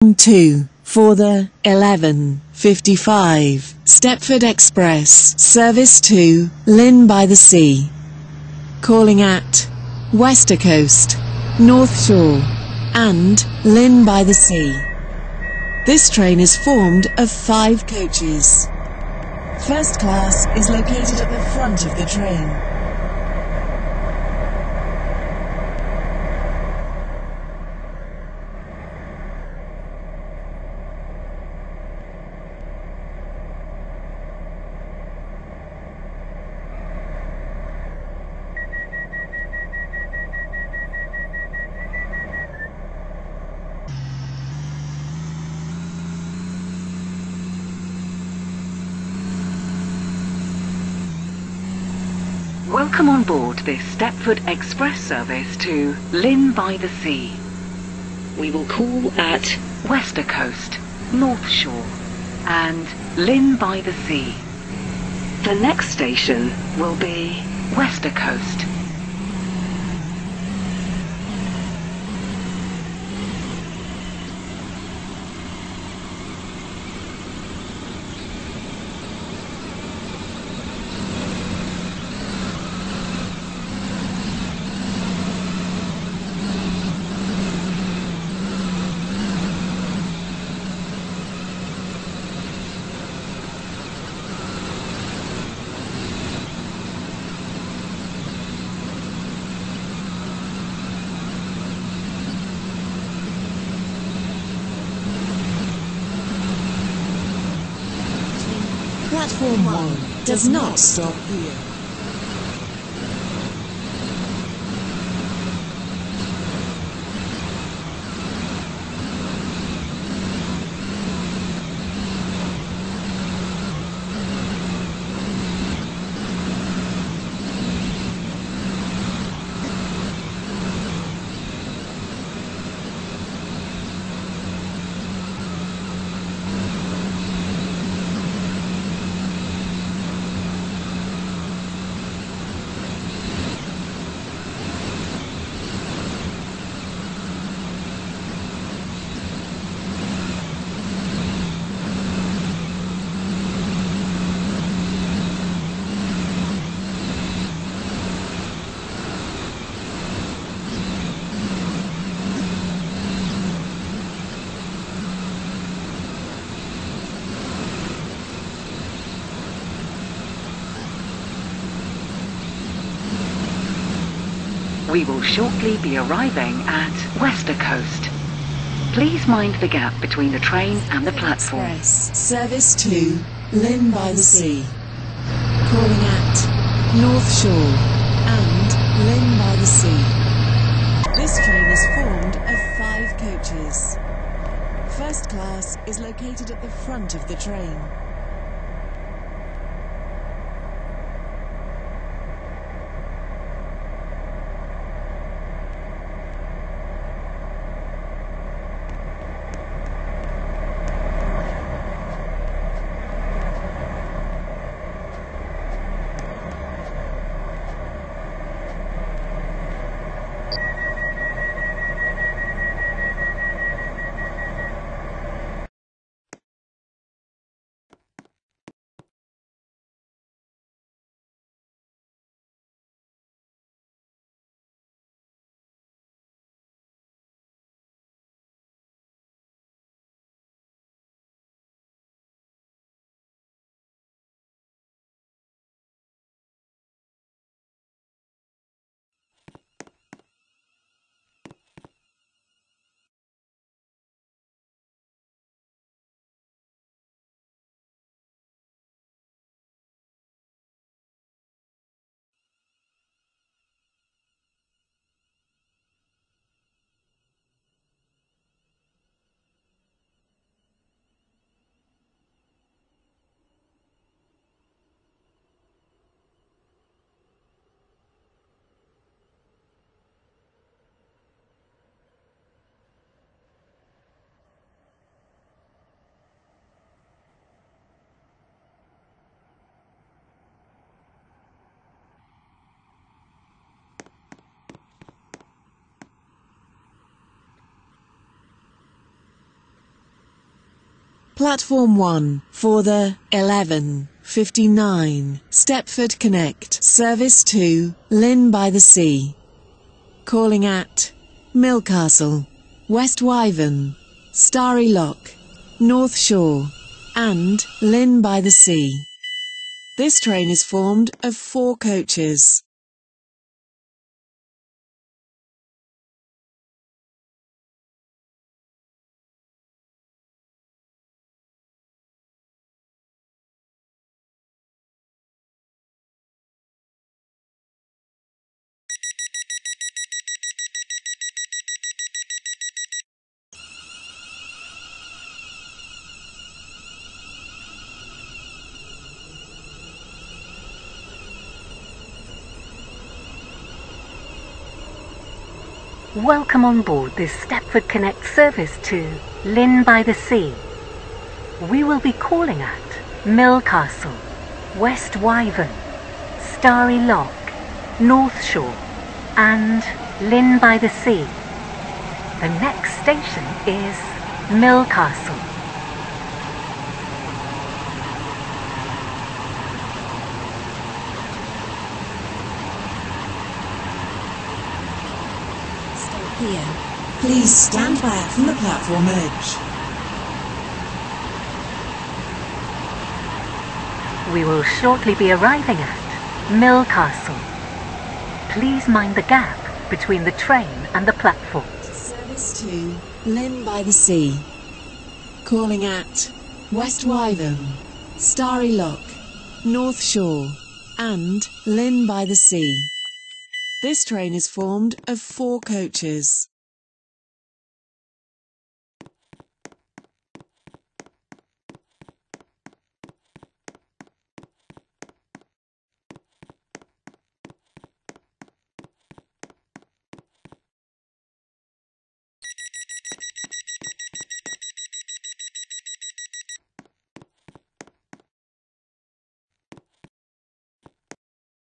2 for the 11:55 Stepford Express service to Lynn by the Sea, calling at Westercoast, North Shore and Lynn by the Sea. This train is formed of 5 coaches. First class is located at the front of the train. Welcome on board this Stepford Express service to Lynn by the Sea. We will call at Westercoast, North Shore and Lynn by the Sea. The next station will be Westercoast. Platform 1 does not stop here. We will shortly be arriving at Westercoast. Please mind the gap between the train and the platform. Express service to Lynn by the Sea, calling at North Shore and Lynn by the Sea. This train is formed of 5 coaches. First class is located at the front of the train. Platform 1 for the 11:59 Stepford Connect service to Lynn by the Sea. Calling at Millcastle, West Wyvern, Starry Lock, North Shore and Lynn by the Sea. This train is formed of 4 coaches. Welcome on board this Stepford Connect service to Lynn by the Sea. We will be calling at Millcastle, West Wyvern, Starry Lock, North Shore and Lynn by the Sea. The next station is Millcastle. Here. Please stand back from the platform edge. We will shortly be arriving at Millcastle. Please mind the gap between the train and the platform. Service to Lynn by the Sea. Calling at West Wyvern, Starry Lock, North Shore and Lynn by the Sea. This train is formed of 4 coaches.